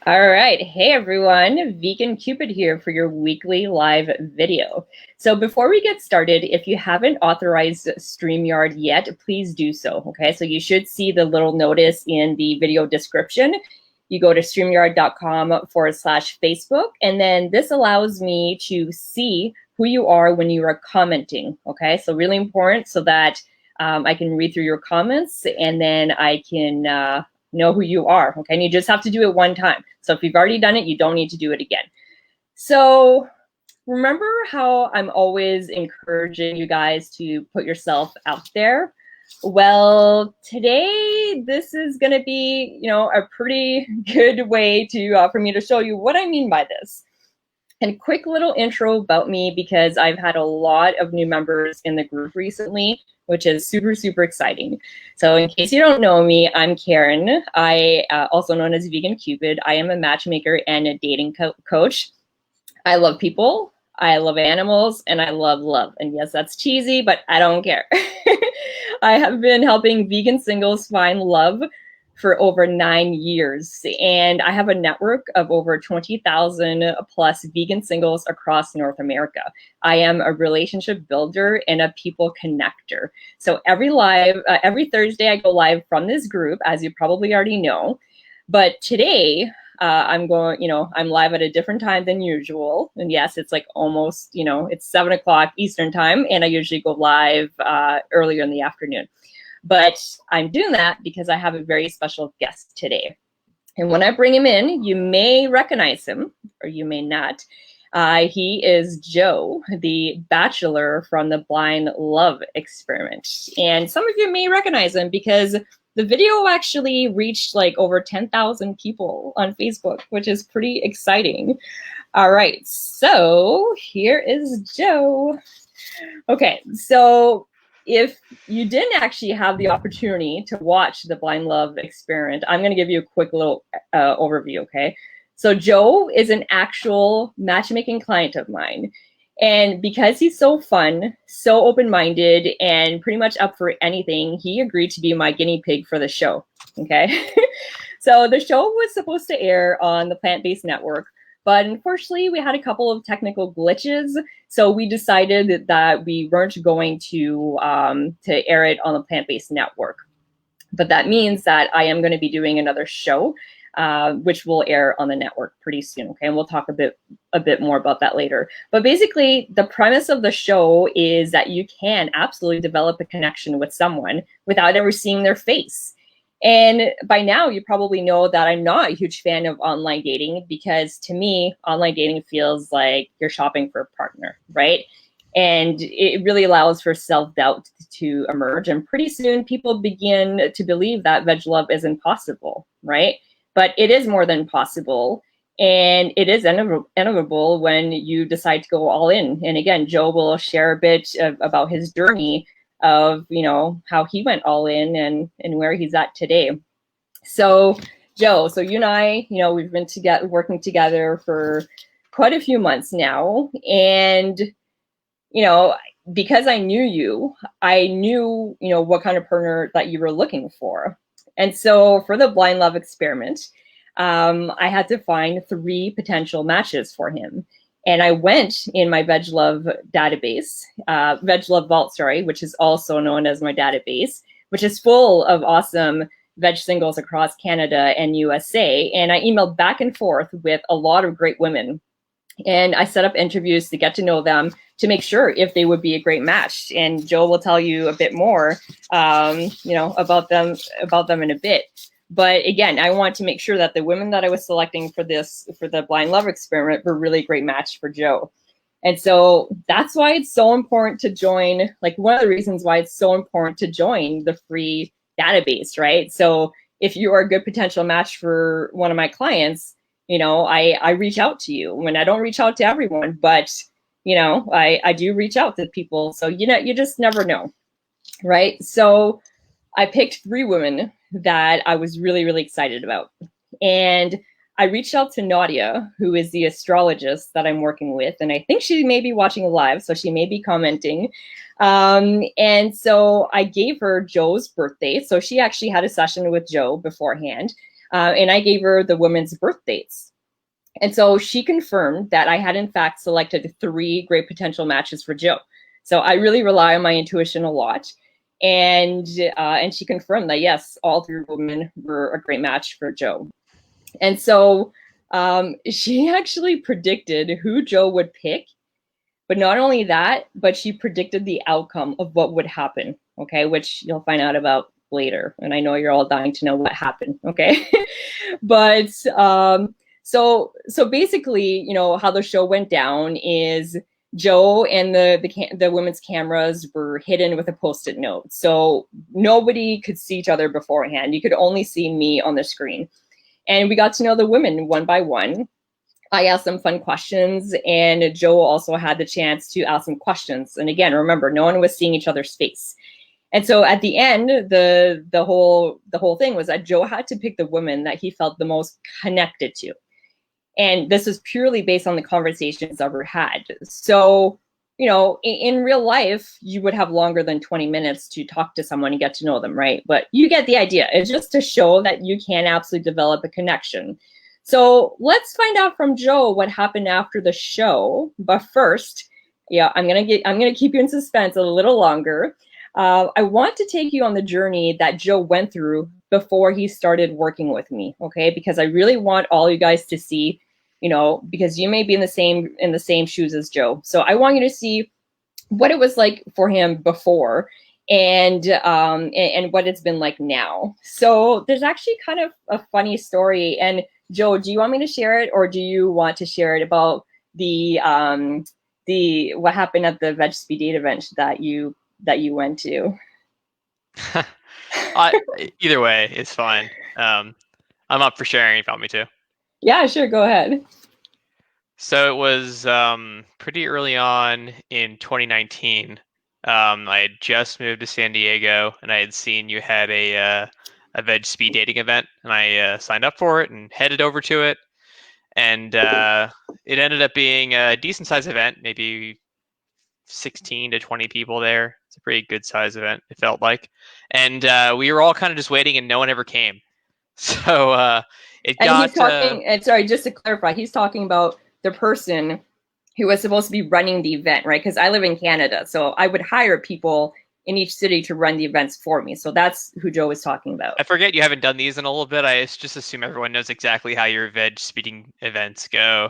All right. Hey everyone, Vegan Cupid here for your weekly live video. So before we get started, if you haven't authorized StreamYard yet, please do so. Okay, so you should see the little notice in the video description. You go to streamyard.com/Facebook, and then this allows me to see who you are when you are commenting. Okay, so really important so that I can read through your comments and then I can know who you are, okay? And you just have to do it one time. So if you've already done it, you don't need to do it again. So remember how I'm always encouraging you guys to put yourself out there? Well, today this is going to be, a pretty good way to for me to show you what I mean by this. And quick little intro about me, because I've had a lot of new members in the group recently, which is super, super exciting. So in case you don't know me, I'm Karen. I also known as Vegan Cupid. I am a matchmaker and a dating coach. I love people, I love animals, and I love love. And yes, that's cheesy, but I don't care. I have been helping vegan singles find love for over 9 years. And I have a network of over 20,000 plus vegan singles across North America. I am a relationship builder and a people connector. So every Thursday I go live from this group, as you probably already know. But today, I'm live at a different time than usual. And yes, it's like almost, it's 7 o'clock Eastern time. And I usually go live earlier in the afternoon. But I'm doing that because I have a very special guest today. And when I bring him in, you may recognize him or you may not. He is Joe, the Bachelor from the Blind Love Experiment. And some of you may recognize him because the video actually reached like over 10,000 people on Facebook, which is pretty exciting. All right, so here is Joe. Okay, so if you didn't actually have the opportunity to watch the Blind Love Experiment, I'm going to give you a quick little overview, okay? So Joe is an actual matchmaking client of mine. And because he's so fun, so open-minded, and pretty much up for anything, he agreed to be my guinea pig for the show, okay? So the show was supposed to air on the Plant-Based Network, but unfortunately, we had a couple of technical glitches, so we decided that we weren't going to air it on the Plant-Based Network. But that means that I am going to be doing another show, which will air on the network pretty soon. Okay, and we'll talk a bit more about that later. But basically, the premise of the show is that you can absolutely develop a connection with someone without ever seeing their face. And by now, you probably know that I'm not a huge fan of online dating because to me, online dating feels like you're shopping for a partner, right? And it really allows for self-doubt to emerge. And pretty soon, people begin to believe that veg love is impossible, right? But it is more than possible. And it is inevitable when you decide to go all in. And again, Joe will share a bit about his journey of how he went all in and where he's at today. So Joe, so you and I, we've been working together for quite a few months now, and because I knew you, I knew what kind of partner that you were looking for. And so for the Blind Love Experiment, I had to find 3 potential matches for him. And I went in my Veg Love database, Veg Love Vault, which is also known as my database, which is full of awesome veg singles across Canada and USA. And I emailed back and forth with a lot of great women. And I set up interviews to get to know them to make sure if they would be a great match. And Joe will tell you a bit more, about them in a bit. But again, I want to make sure that the women that I was selecting for the Blind Love Experiment were really a great match for Joe. And so that's why it's so important to join, like one of the reasons why it's so important to join the free database, right? So if you are a good potential match for one of my clients, I reach out to you. When I don't reach out to everyone, but I do reach out to people. So you just never know, right? So I picked 3 women that I was really, really excited about. And I reached out to Nadia, who is the astrologist that I'm working with. And I think she may be watching live, so she may be commenting. And so I gave her Joe's birthday. So she actually had a session with Joe beforehand. and I gave her the women's birth dates. And so she confirmed that I had in fact selected 3 great potential matches for Joe. So I really rely on my intuition a lot. And she confirmed that yes, all 3 women were a great match for Joe. And so she actually predicted who Joe would pick. But not only that, but she predicted the outcome of what would happen, okay, which you'll find out about later. And I know you're all dying to know what happened, okay? But so basically, you know, how the show went down is Joe and the women's cameras were hidden with a post-it note. So nobody could see each other beforehand. You could only see me on the screen. And we got to know the women one by one. I asked them fun questions, and Joe also had the chance to ask some questions. And again, remember, no one was seeing each other's face. And so at the end, the whole thing was that Joe had to pick the woman that he felt the most connected to. And this was purely based on the conversations that were had. So, you know, in real life, you would have longer than 20 minutes to talk to someone and get to know them, right? But you get the idea. It's just to show that you can absolutely develop a connection. So let's find out from Joe what happened after the show. But first, yeah, I'm gonna keep you in suspense a little longer. I want to take you on the journey that Joe went through before he started working with me, okay? Because I really want all you guys to see, you know, because you may be in the same shoes as Joe. So I want you to see what it was like for him before and what it's been like now. So there's actually kind of a funny story. And Joe, do you want me to share it, or do you want to share it about the what happened at the Veg Speed Date event that you went to? Either way, it's fine. I'm up for sharing if you want me to. Yeah, sure, go ahead. So it was pretty early on in 2019. I had just moved to San Diego, and I had seen you had a Veg Speed Dating event, and I signed up for it and headed over to it. And it ended up being a decent sized event, maybe 16 to 20 people there. It's a pretty good sized event, it felt like. And we were all kind of just waiting, and no one ever came. So it And got. he's talking, and sorry, just to clarify, he's talking about the person who was supposed to be running the event, right? Because I live in Canada, so I would hire people in each city to run the events for me. So that's who Joe was talking about. I forget you haven't done these in a little bit. I just assume everyone knows exactly how your veg speeding events go.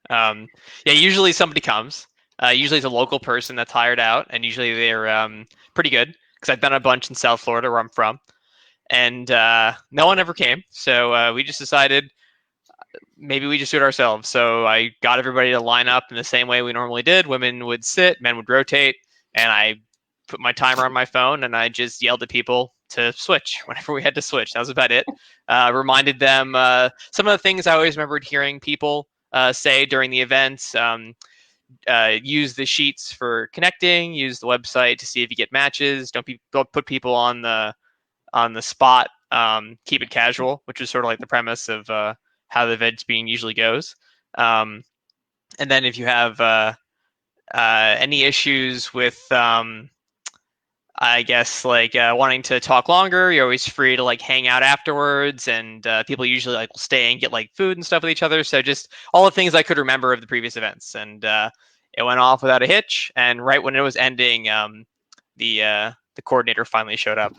Yeah, usually somebody comes. Usually it's a local person that's hired out, and usually they're pretty good because I've done a bunch in South Florida where I'm from, and no one ever came. So we just decided maybe we just do it ourselves. So I got everybody to line up in the same way we normally did. Women would sit, men would rotate, and I put my timer on my phone and I just yelled at people to switch whenever we had to switch. That was about it. Reminded them some of the things I always remembered hearing people say during the events. Use the sheets for connecting. Use the website to see if you get matches. Don't put people on the spot. Keep it casual, which is sort of like the premise of how the veg speeding usually goes. And then if you have any issues with I guess like wanting to talk longer, you're always free to like hang out afterwards, and people usually like will stay and get like food and stuff with each other. So just all the things I could remember of the previous events, and it went off without a hitch. And right when it was ending, the coordinator finally showed up.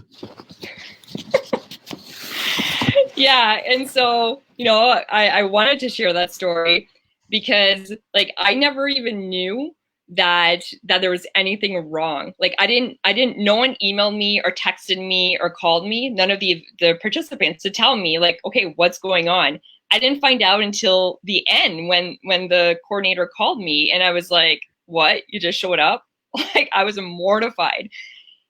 Yeah, and so, you know, I wanted to share that story because like I never even knew that there was anything wrong. Like I didn't no one emailed me or texted me or called me, none of the participants, to tell me like, okay, what's going on. I didn't find out until the end when the coordinator called me, and I was like, what? You just showed up? Like I was mortified.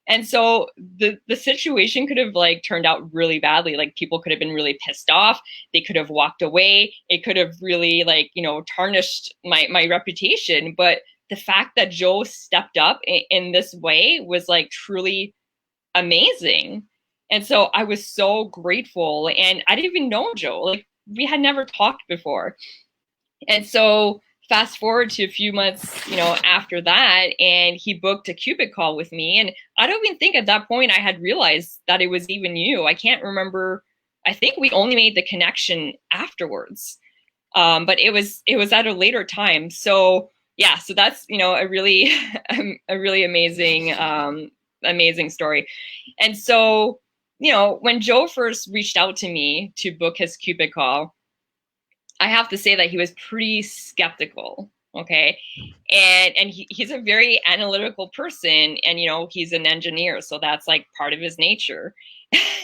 And so the situation could have like turned out really badly. Like people could have been really pissed off. They could have walked away. It could have really like, you know, tarnished my reputation. But the fact that Joe stepped up in this way was like truly amazing. And so I was so grateful. And I didn't even know Joe. Like we had never talked before. And so fast forward to a few months, you know, after that, and he booked a Cupid call with me. And I don't even think at that point I had realized that it was even you. I can't remember I think we only made the connection afterwards. But it was at a later time. So yeah, so that's a really a really amazing story. And so when Joe first reached out to me to book his Cupid call, I have to say that he was pretty skeptical. Okay. And he's a very analytical person, and he's an engineer, so that's like part of his nature.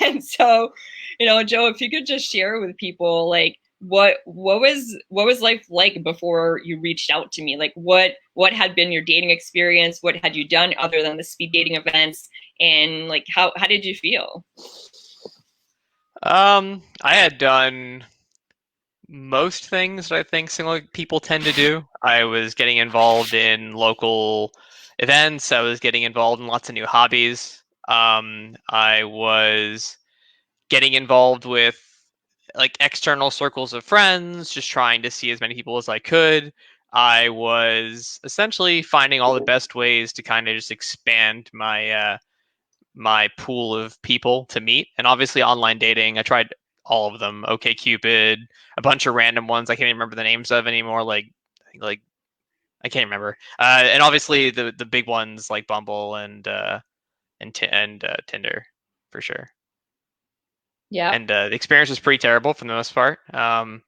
And so, Joe, if you could just share with people, like, what was life like before you reached out to me? Like, what had been your dating experience? What had you done other than the speed dating events? And like, how did you feel? I had done most things that I think single people tend to do. I was getting involved in local events. I was getting involved in lots of new hobbies. I was getting involved with like external circles of friends, just trying to see as many people as I could. I was essentially finding all the best ways to kind of just expand my pool of people to meet. And obviously online dating, I tried all of them. Okay, Cupid, a bunch of random ones I can't even remember the names of anymore. Like I can't remember. And obviously the big ones like Bumble and Tinder for sure. Yeah, And the experience was pretty terrible for the most part. I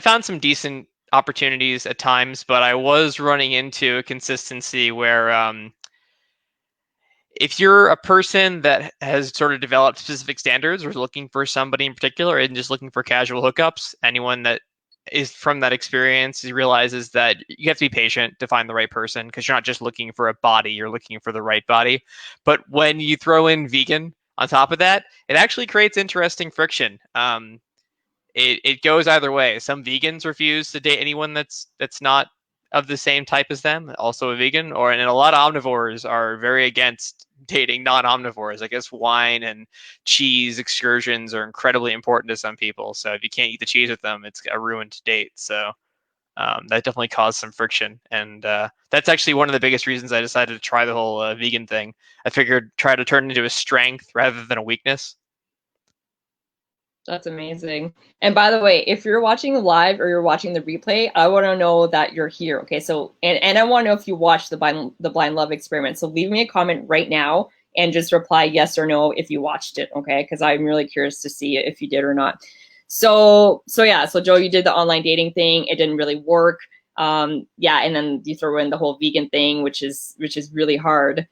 found some decent opportunities at times, but I was running into a consistency where if you're a person that has sort of developed specific standards or is looking for somebody in particular and just looking for casual hookups, anyone that is from that experience realizes that you have to be patient to find the right person because you're not just looking for a body, you're looking for the right body. But when you throw in vegan on top of that, it actually creates interesting friction. It goes either way. Some vegans refuse to date anyone that's not of the same type as them, also a vegan, and a lot of omnivores are very against dating non-omnivores. I guess wine and cheese excursions are incredibly important to some people. So if you can't eat the cheese with them, it's a ruined date. So that definitely caused some friction, and that's actually one of the biggest reasons I decided to try the whole vegan thing. I figured try to turn it into a strength rather than a weakness. that's amazing. And by the way, if you're watching live or you're watching the replay, I want to know that you're here. Okay, so and I want to know if you watched the blind love experiment. So leave me a comment right now and just reply yes or no if you watched it. Okay, because I'm really curious to see if you did or not. So yeah, so Joe, you did the online dating thing. It didn't really work. Yeah, and then you throw in the whole vegan thing, which is really hard.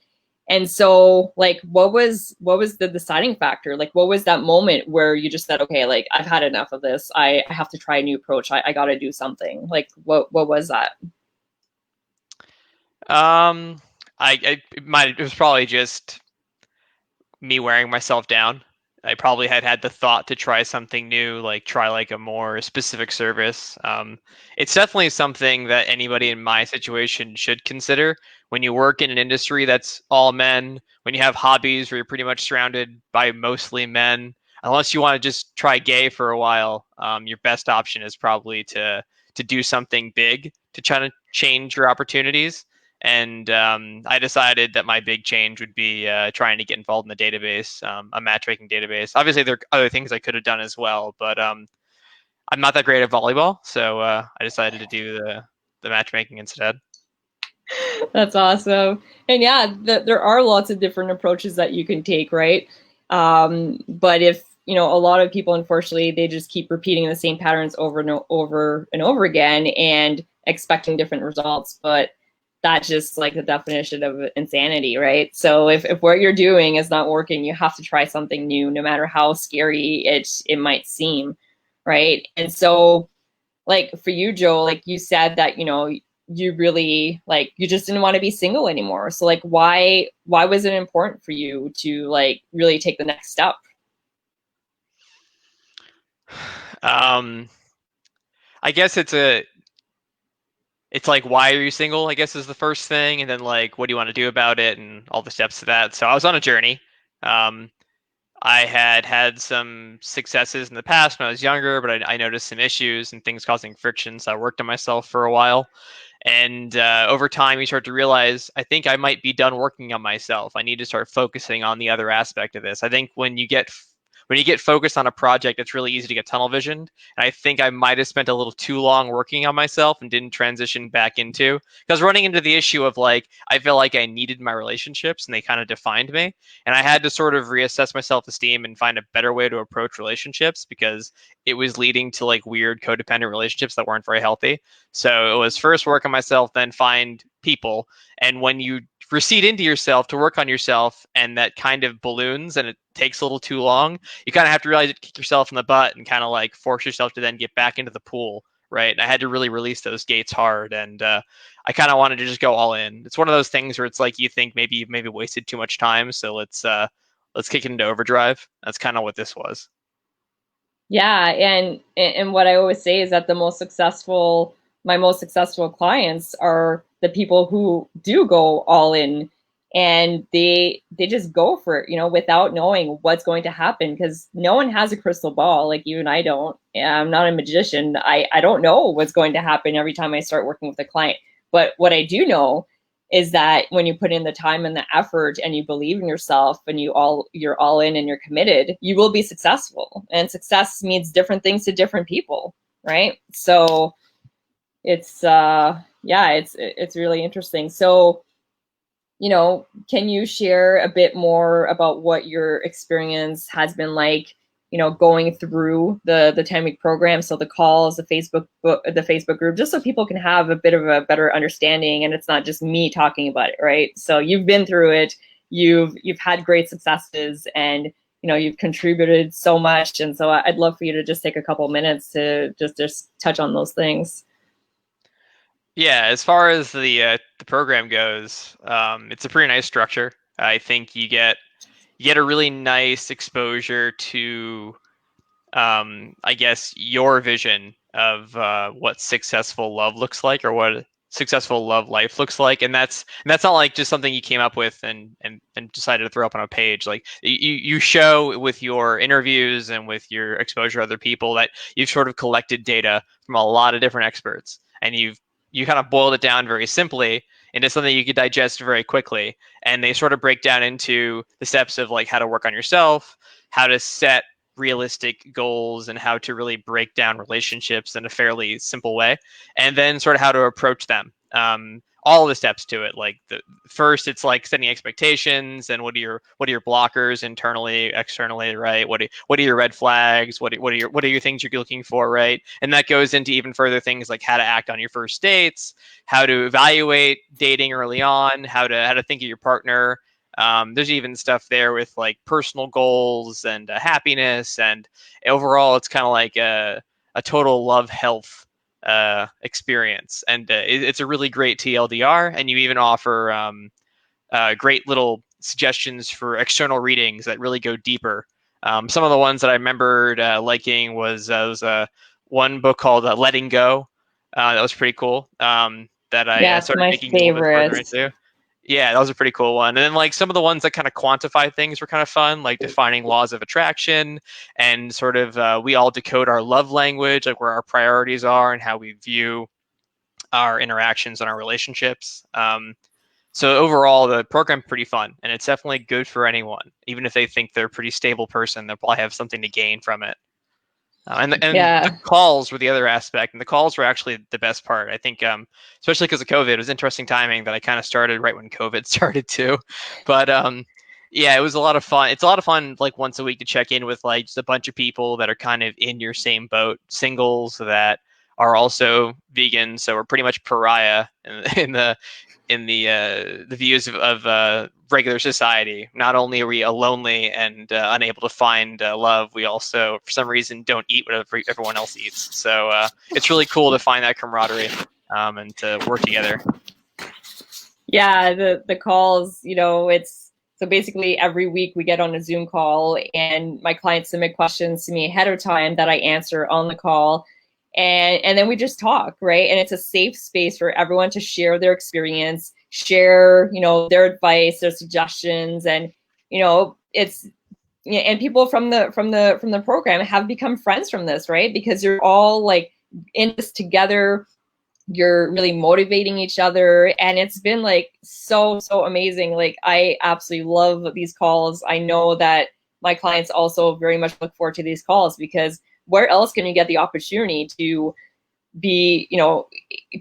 And so, like, what was the deciding factor? Like, what was that moment where you just said, okay, like, I've had enough of this. I have to try a new approach. I got to do something. Like, what was that? Um, it was probably just me wearing myself down. I probably had the thought to try something new, like try like a more specific service. It's definitely something that anybody in my situation should consider. When you work in an industry that's all men, when you have hobbies where you're pretty much surrounded by mostly men, unless you want to just try gay for a while, your best option is probably to do something big to try to change your opportunities. And I decided that my big change would be trying to get involved in the database, a matchmaking database. Obviously, there are other things I could have done as well, but I'm not that great at volleyball, so I decided to do the matchmaking instead. That's awesome. And yeah, there are lots of different approaches that you can take, right? But if a lot of people, unfortunately, they just keep repeating the same patterns over and over and over again and expecting different results. But that's just like the definition of insanity, right? So if what you're doing is not working, you have to try something new, no matter how scary it might seem, right? And so, like, for you, Joe, like you said that you really, like, you just didn't want to be single anymore. So like, why was it important for you to, like, really take the next step? Um, I guess it's like why are you single? I guess is the first thing, and then like what do you want to do about it, and all the steps to that. So I was on a journey. Um, I had some successes in the past when I was younger, but I noticed some issues and things causing friction. So I worked on myself for a while. And over time, you start to realize, I think I might be done working on myself. I need to start focusing on the other aspect of this. I think when you get focused on a project, it's really easy to get tunnel visioned. And I think I might have spent a little too long working on myself and didn't transition back into, because running into the issue of like, I felt like I needed my relationships and they kind of defined me. And I had to sort of reassess my self-esteem and find a better way to approach relationships, because it was leading to like weird codependent relationships that weren't very healthy. So it was first work on myself, then find people. And when you recede into yourself to work on yourself and that kind of balloons and it takes a little too long, you kind of have to realize you kick yourself in the butt and kind of like force yourself to then get back into the pool. Right. And I had to really release those gates hard. And I kind of wanted to just go all in. It's one of those things where it's like you think maybe you've maybe wasted too much time. So let's kick it into overdrive. That's kind of what this was. Yeah, and what I always say is that my most successful clients are the people who do go all in, and they just go for it, without knowing what's going to happen, because no one has a crystal ball like you and I don't. I'm not a magician. I don't know what's going to happen every time I start working with a client. But what I do know is that when you put in the time and the effort and you believe in yourself and you're all in and you're committed, you will be successful. And success means different things to different people, right? So it's it's really interesting. So, can you share a bit more about what your experience has been like, going through the 10-week program? So the calls, the Facebook group, just so people can have a bit of a better understanding, and it's not just me talking about it, right? So you've been through it, you've had great successes, and you've contributed so much. And so I'd love for you to just take a couple minutes to just touch on those things. Yeah, as far as the program goes, it's a pretty nice structure. I think you get a really nice exposure to, I guess, your vision of what successful love looks like, or what successful love life looks like. And that's not like just something you came up with and decided to throw up on a page. Like you show with your interviews and with your exposure to other people that you've sort of collected data from a lot of different experts, and you kind of boiled it down very simply into something you could digest very quickly. And they sort of break down into the steps of like how to work on yourself, how to set realistic goals, and how to really break down relationships in a fairly simple way, and then sort of how to approach them. All the steps to it. Like the first, it's like setting expectations and what are your blockers internally, externally, right? What are your red flags? What are your things you're looking for, right? And that goes into even further things like how to act on your first dates, how to evaluate dating early on, how to think of your partner. There's even stuff there with like personal goals and happiness, and overall, it's kind of like a total love health experience. And it's a really great TLDR, and you even offer great little suggestions for external readings that really go deeper. Some of the ones that I remembered liking was one book called Letting Go. That was pretty cool. That I Yeah, it's started my digging a little bit further favorite. into. Yeah, that was a pretty cool one. And then like some of the ones that kind of quantify things were kind of fun, like defining laws of attraction, and sort of we all decode our love language, like where our priorities are and how we view our interactions and our relationships. So overall, the program's pretty fun, and it's definitely good for anyone. Even if they think they're a pretty stable person, they'll probably have something to gain from it. And the Yeah. calls were the other aspect, and the calls were actually the best part. I think, especially because of COVID, it was interesting timing that I kind of started right when COVID started too. But yeah, it was a lot of fun. It's a lot of fun, like once a week to check in with like just a bunch of people that are kind of in your same boat, singles that are also vegan, so we're pretty much pariah in the views of regular society. Not only are we lonely and unable to find love, we also, for some reason, don't eat what everyone else eats. So it's really cool to find that camaraderie and to work together. Yeah, the calls, it's so basically every week we get on a Zoom call, and my clients submit questions to me ahead of time that I answer on the call. And then we just talk, right? And it's a safe space for everyone to share their experience, share, their advice, their suggestions, and it's and people from the program have become friends from this, right? Because you're all like in this together, you're really motivating each other, and it's been like so amazing. Like I absolutely love these calls. I know that my clients also very much look forward to these calls, because where else can you get the opportunity to be,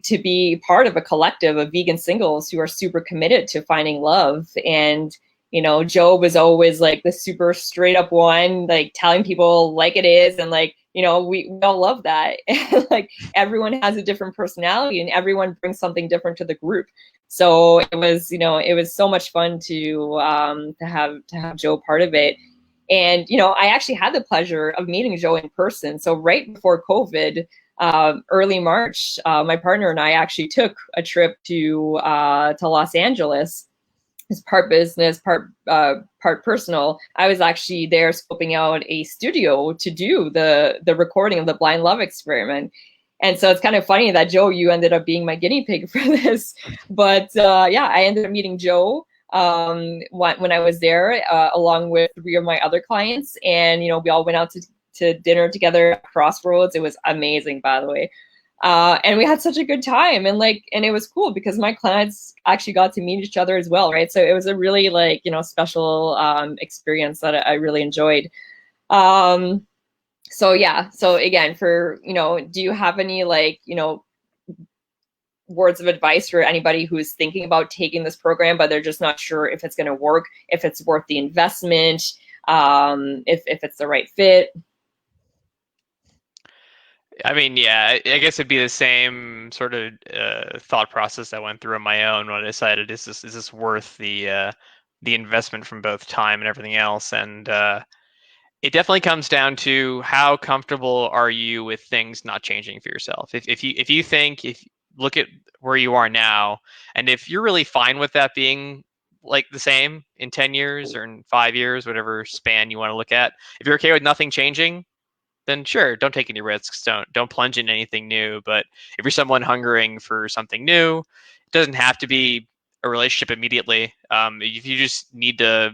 to be part of a collective of vegan singles who are super committed to finding love. And, Joe was always like the super straight up one, like telling people like it is. And like, we all love that. And like everyone has a different personality and everyone brings something different to the group. So it was so much fun to have Joe part of it. And, I actually had the pleasure of meeting Joe in person. So right before COVID, early March, my partner and I actually took a trip to Los Angeles. It's part business, part personal. I was actually there scoping out a studio to do the recording of the Blind Love Experiment. And so it's kind of funny that, Joe, you ended up being my guinea pig for this. But yeah, I ended up meeting Joe when I was there, along with 3 of my other clients. And, we all went out to dinner together at Crossroads. It was amazing, by the way. And we had such a good time, and it was cool because my clients actually got to meet each other as well, right? So it was a really special experience that I really enjoyed. So yeah, so again, do you have any words of advice for anybody who's thinking about taking this program, but they're just not sure if it's going to work, if it's worth the investment, if it's the right fit? I mean, yeah, I guess it'd be the same sort of thought process that went through on my own when I decided, is this worth the investment from both time and everything else? And it definitely comes down to how comfortable are you with things not changing for yourself. If you look at where you are now, and if you're really fine with that being like the same in 10 years or in 5 years, whatever span you want to look at, if you're okay with nothing changing, then sure, don't take any risks. Don't plunge in anything new. But if you're someone hungering for something new, it doesn't have to be a relationship immediately. If you just need to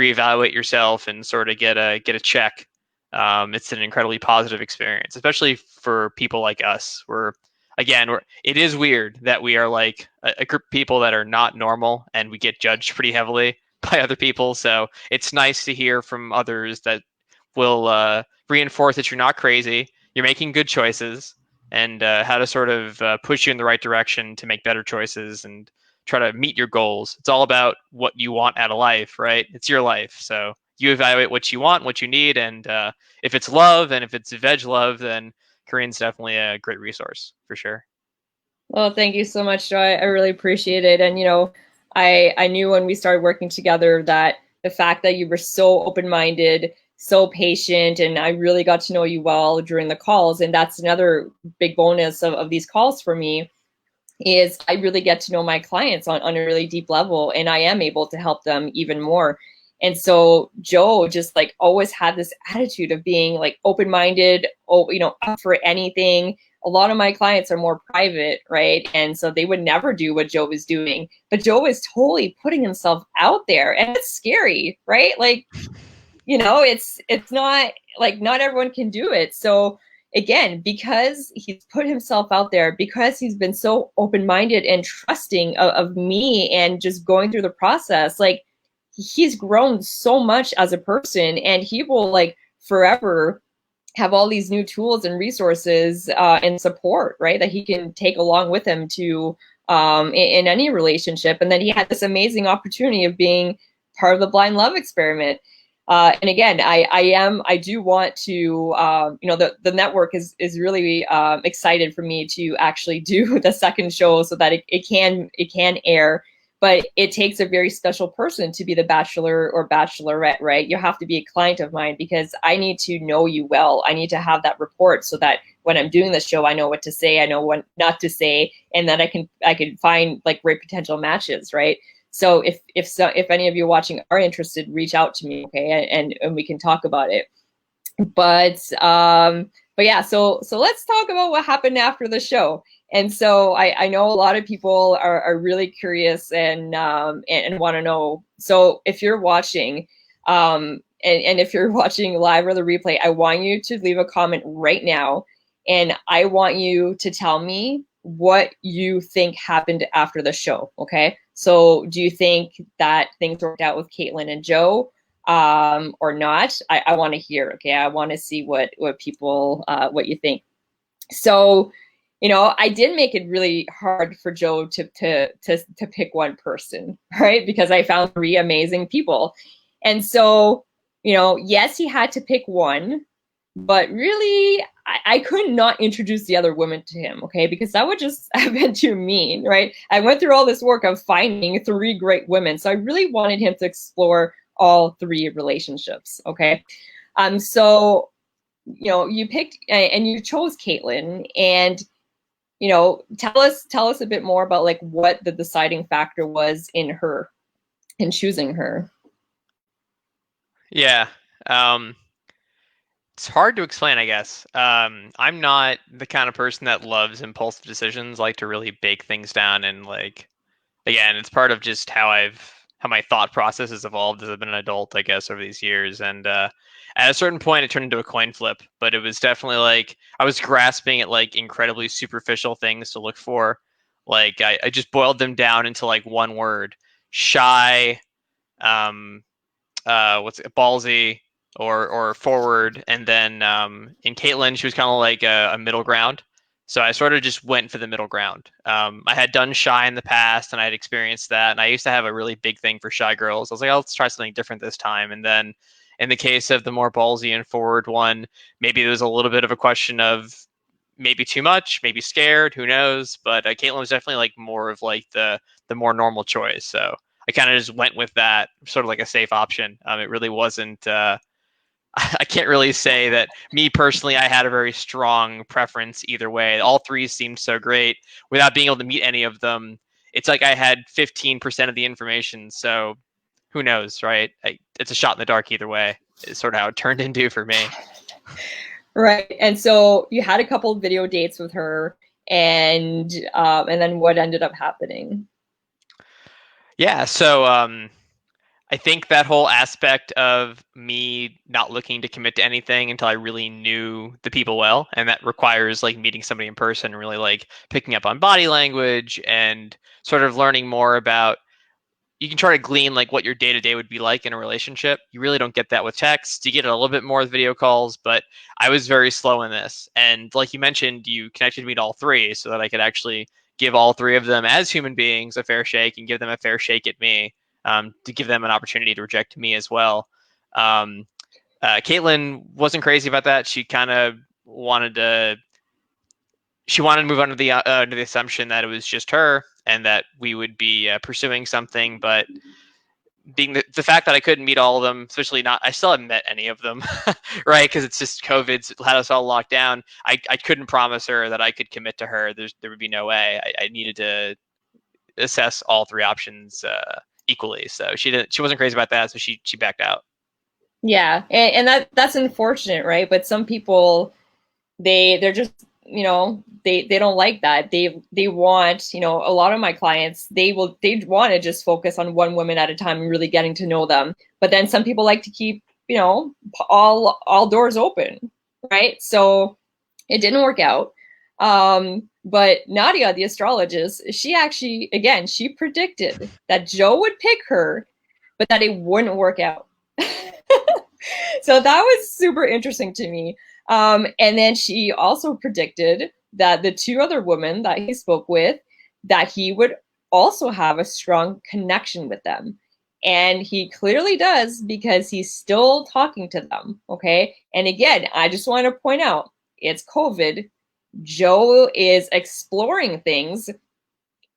reevaluate yourself and sort of get a check, it's an incredibly positive experience, especially for people like us. It is weird that we are like a group of people that are not normal, and we get judged pretty heavily by other people. So it's nice to hear from others that will reinforce that you're not crazy, you're making good choices, and how to sort of push you in the right direction to make better choices and try to meet your goals. It's all about what you want out of life, right? It's your life. So you evaluate what you want, what you need, and if it's love and if it's veg love, then Korean's definitely a great resource for sure. Well, thank you so much, Joy. I really appreciate it. And, I knew when we started working together that the fact that you were so open-minded, so patient, and I really got to know you well during the calls. And that's another big bonus of these calls for me, is I really get to know my clients on a really deep level, and I am able to help them even more. And so Joe just always had this attitude of being open-minded, up for anything. A lot of my clients are more private, right? And so they would never do what Joe was doing. But Joe is totally putting himself out there, and it's scary, right? It's not not everyone can do it. So again, because he's put himself out there, because he's been so open-minded and trusting of me and just going through the process, he's grown so much as a person, and he will forever have all these new tools and resources and support, right, that he can take along with him to in any relationship. And then he had this amazing opportunity of being part of the Blind Love Experiment. And again, I do want to, the network is really excited for me to actually do the second show so that it can air. But it takes a very special person to be the Bachelor or Bachelorette, right? You have to be a client of mine, because I need to know you well. I need to have that rapport so that when I'm doing the show, I know what to say, I know what not to say, and then I can find great potential matches, right? So if any of you watching are interested, reach out to me, okay, and we can talk about it. But yeah, so let's talk about what happened after the show. And so I know a lot of people are really curious and want to know. So if you're watching, and if you're watching live or the replay, I want you to leave a comment right now, and I want you to tell me what you think happened after the show. Okay. So do you think that things worked out with Caitlin and Joe? or not, I want to hear. Okay, I want to see what people what you think. So, I did make it really hard for Joe to pick one person, right? Because I found three amazing people. And so, yes, he had to pick one, but really I could not introduce the other women to him, okay? Because that would just have been too mean, right? I went through all this work of finding three great women. So I really wanted him to explore all three relationships, okay? So you picked and you chose Caitlin, and tell us a bit more about like what the deciding factor was in choosing her. Yeah. Um, it's hard to explain, I guess. I'm not the kind of person that loves impulsive decisions, like to really bake things down and like again, it's part of just how my thought process has evolved as I've been an adult, I guess, over these years. And at a certain point, it turned into a coin flip. But it was definitely like I was grasping at like incredibly superficial things to look for. Like I just boiled them down into like one word: shy, um, what's it, ballsy, or forward. And then in Caitlin, she was kind of like a middle ground. So I sort of just went for the middle ground. I had done shy in the past, and I had experienced that. And I used to have a really big thing for shy girls. I was like, oh, let's try something different this time. And then in the case of the more ballsy and forward one, maybe there was a little bit of a question of maybe too much, maybe scared, who knows? But Caitlin was definitely like more of like the more normal choice. So I kind of just went with that, sort of like a safe option. It really wasn't. I can't really say that me personally, I had a very strong preference either way. All three seemed so great without being able to meet any of them. It's like I had 15% of the information. So who knows, right? It's a shot in the dark either way. It's sort of how it turned into for me. Right. And so you had a couple of video dates with her, and then what ended up happening? Yeah. So I think that whole aspect of me not looking to commit to anything until I really knew the people well, and that requires like meeting somebody in person, really like picking up on body language and sort of learning more about. You can try to glean like what your day to day would be like in a relationship. You really don't get that with text. You get it a little bit more with video calls, but I was very slow in this. And like you mentioned, you connected me to all three so that I could actually give all three of them as human beings a fair shake and give them a fair shake at me, to give them an opportunity to reject me as well. Um, Caitlin wasn't crazy about that. She kind of wanted to. She wanted to move under the assumption that it was just her and that we would be pursuing something, but being the fact that I couldn't meet all of them, especially not, I still haven't met any of them, right? Because it's just COVID's had us all locked down. I couldn't promise her that I could commit to her. There would be no way. I needed to assess all three options equally. So she wasn't crazy about that. So she backed out. Yeah, and that's unfortunate, right? But some people, they're just, they don't like that. They want, a lot of my clients, they want to just focus on one woman at a time and really getting to know them. But then some people like to keep, all doors open, right? So it didn't work out. But Nadia, the astrologist, she actually, again, she predicted that Joe would pick her, but that it wouldn't work out. So that was super interesting to me. And then she also predicted that the two other women that he spoke with, that he would also have a strong connection with them. And he clearly does, because he's still talking to them. Okay. And again, I just want to point out, it's COVID. Joe is exploring things,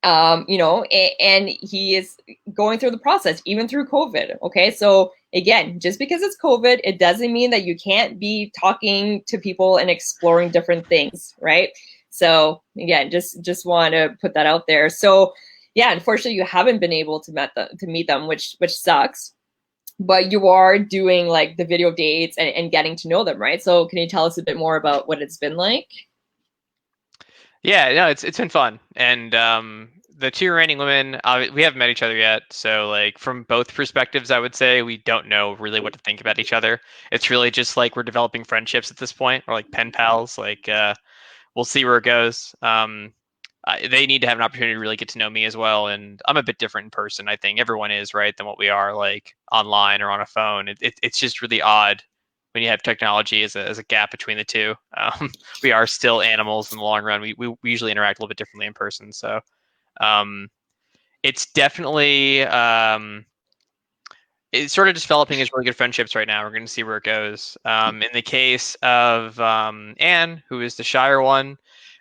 and he is going through the process, even through COVID. Okay. So again, just because it's COVID, it doesn't mean that you can't be talking to people and exploring different things. Right. So again, just want to put that out there. So yeah, unfortunately you haven't been able to meet them, which sucks, but you are doing like the video dates and getting to know them. Right. So can you tell us a bit more about what it's been like? Yeah, no, it's been fun, and the two remaining women, we haven't met each other yet. So like from both perspectives, I would say we don't know really what to think about each other. It's really just like we're developing friendships at this point, or like pen pals. Like we'll see where it goes. they need to have an opportunity to really get to know me as well. And I'm a bit different in person. I think everyone is, right, than what we are like online or on a phone. It's just really odd when you have technology as a gap between the two. We are still animals in the long run. We usually interact a little bit differently in person. So um, it's definitely it's sort of developing as really good friendships right now. We're going to see where it goes. In the case of Anne, who is the Shire one,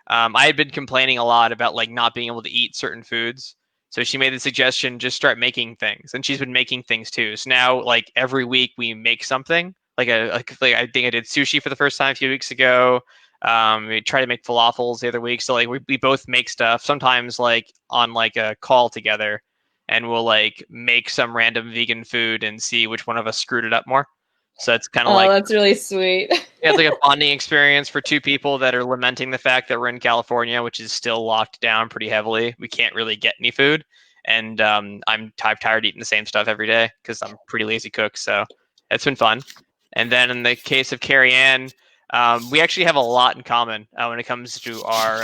I had been complaining a lot about like not being able to eat certain foods. So she made the suggestion, just start making things, and she's been making things too. So now, like every week, we make something. Like I think I did sushi for the first time a few weeks ago. We try to make falafels the other week. So like we both make stuff. Sometimes like on like a call together, and we'll like make some random vegan food and see which one of us screwed it up more. So it's kind of Oh, like that's really sweet. it's like a bonding experience for two people that are lamenting the fact that we're in California, which is still locked down pretty heavily. We can't really get any food, and I'm tired eating the same stuff every day because I'm a pretty lazy cook. So it's been fun. And then in the case of Carrie Ann, we actually have a lot in common when it comes to our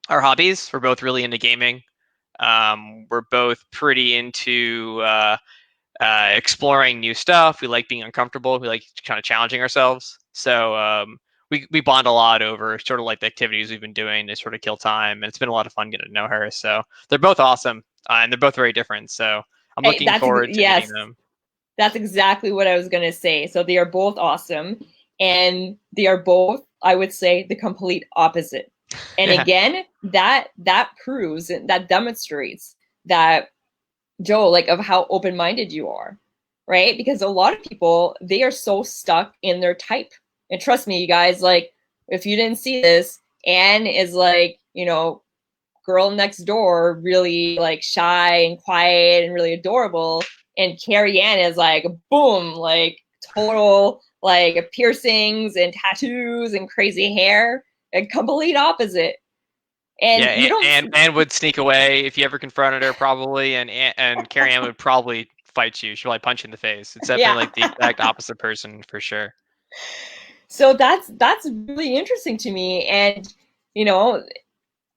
hobbies. We're both really into gaming. We're both pretty into exploring new stuff. We like being uncomfortable. We like kind of challenging ourselves. So we bond a lot over sort of like the activities we've been doing to sort of kill time. And it's been a lot of fun getting to know her. So they're both awesome and they're both very different. So I'm Hey, looking forward to meeting yes, them. that's exactly what I was going to say. So they are both awesome, and they are both, I would say, the complete opposite. And Yeah. again, that proves, that demonstrates that, Joe, like, of how open-minded you are, right? Because a lot of people, they are so stuck in their type. And trust me, you guys, like, if you didn't see this, Anne is like, girl next door, really like shy and quiet and really adorable. And Carrie Ann is like, boom, like total like piercings and tattoos and crazy hair. A complete opposite. And Yeah, you don't. and would sneak away if you ever confronted her, probably, and Carrie Ann would probably fight you. She'd probably punch you in the face. It's definitely Yeah. like the exact opposite person for sure. So that's really interesting to me. And you know,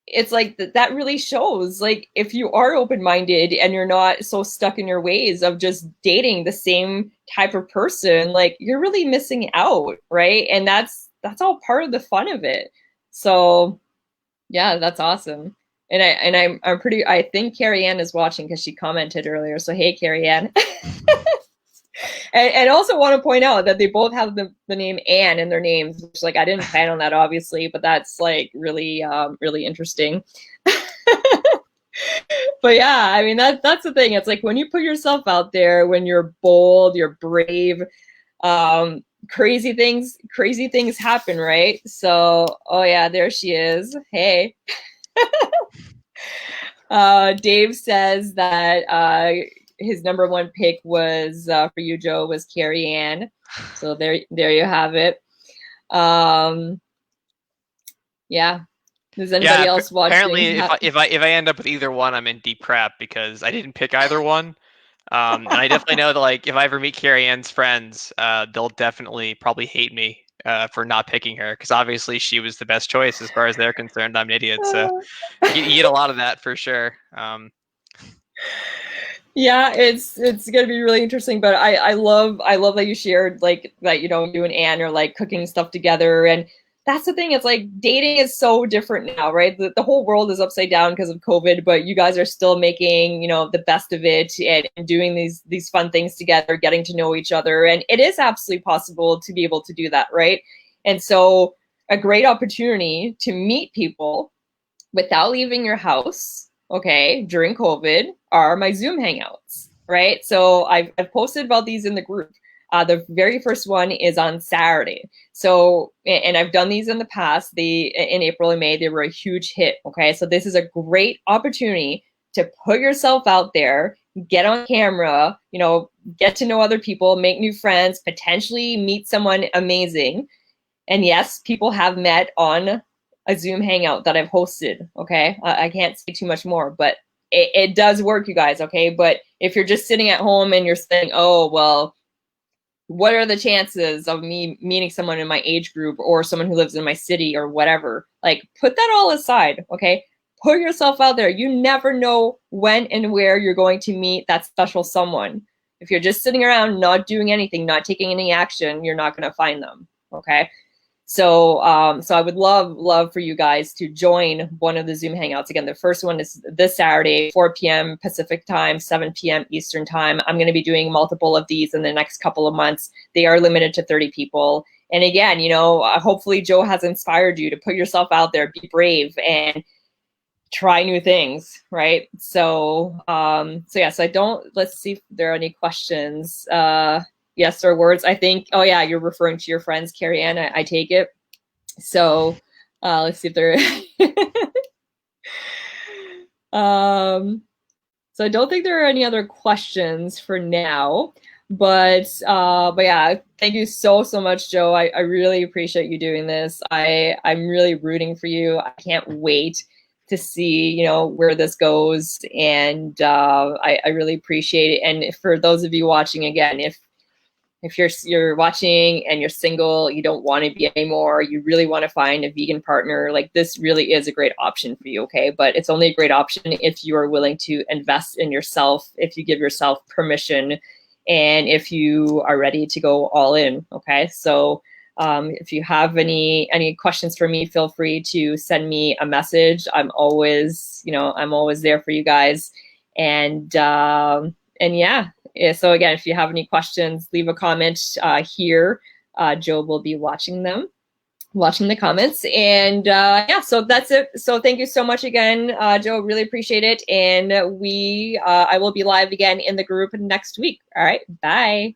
it's like that really shows, like, if you are open-minded and you're not so stuck in your ways of just dating the same type of person, like, you're really missing out, right? And that's all part of the fun of it. So yeah, that's awesome. I think Carrie Ann is watching because she commented earlier. So hey, Carrie Ann. And also want to point out that they both have the name Anne in their names, which, like, I didn't plan on that, obviously, but that's like really really interesting. But yeah, I mean, that's the thing. It's like when you put yourself out there, when you're bold, you're brave, crazy things happen, right? So, oh yeah, there she is. Hey. Dave says that his number one pick was for you, Joe, was Carrie Ann. So there you have it. Yeah. Does anybody else Apparently, watching? if I end up with either one, I'm in deep crap because I didn't pick either one. And I definitely know that like if I ever meet Carrie Ann's friends, they'll definitely probably hate me for not picking her because obviously she was the best choice as far as they're concerned. I'm an idiot, so you get a lot of that for sure. Yeah, it's gonna be really interesting. But I love that you shared, like, that, you and Anne are like cooking stuff together. And that's the thing, it's like dating is so different now, right? The whole world is upside down because of COVID, but you guys are still making, the best of it, and doing these fun things together, getting to know each other. And it is absolutely possible to be able to do that, right? And so a great opportunity to meet people without leaving your house, okay, during COVID, are my Zoom hangouts, right? So I've posted about these in the group. The very first one is on Saturday. So, and I've done these in the past. In April and May, they were a huge hit, okay? So this is a great opportunity to put yourself out there, get on camera, get to know other people, make new friends, potentially meet someone amazing. And yes, people have met on a Zoom hangout that I've hosted. Okay. I can't say too much more, but it does work, you guys. Okay. But if you're just sitting at home and you're saying, oh, well, what are the chances of me meeting someone in my age group or someone who lives in my city or whatever? Like, put that all aside. Okay. put yourself out there. You never know when and where you're going to meet that special someone. If you're just sitting around, not doing anything, not taking any action, you're not going to find them. Okay. So, so I would love for you guys to join one of the Zoom Hangouts. Again, the first one is this Saturday, 4 p.m. Pacific time, 7 p.m. Eastern time. I'm going to be doing multiple of these in the next couple of months. They are limited to 30 people. And again, you know, hopefully Joe has inspired you to put yourself out there, be brave, and try new things, right? So, so yes, let's see if there are any questions. Yes, or words. I think, oh yeah, you're referring to your friends, Carrie Ann, I take it. So let's see if there, so I don't think there are any other questions for now, but yeah, thank you so much, Joe. I really appreciate you doing this. I'm really rooting for you. I can't wait to see, you know, where this goes. And I really appreciate it. And for those of you watching, again, if you're watching and you're single, you don't want to be anymore, you really want to find a vegan partner, like this really is a great option for you, okay? But it's only a great option if you are willing to invest in yourself, if you give yourself permission, and if you are ready to go all in, okay? So if you have any questions for me, feel free to send me a message. I'm always there for you guys. And yeah. So again, if you have any questions, leave a comment here. Joe will be watching the comments. And yeah, so that's it. So thank you so much again, Joe. Really appreciate it. And I will be live again in the group next week. All right. Bye.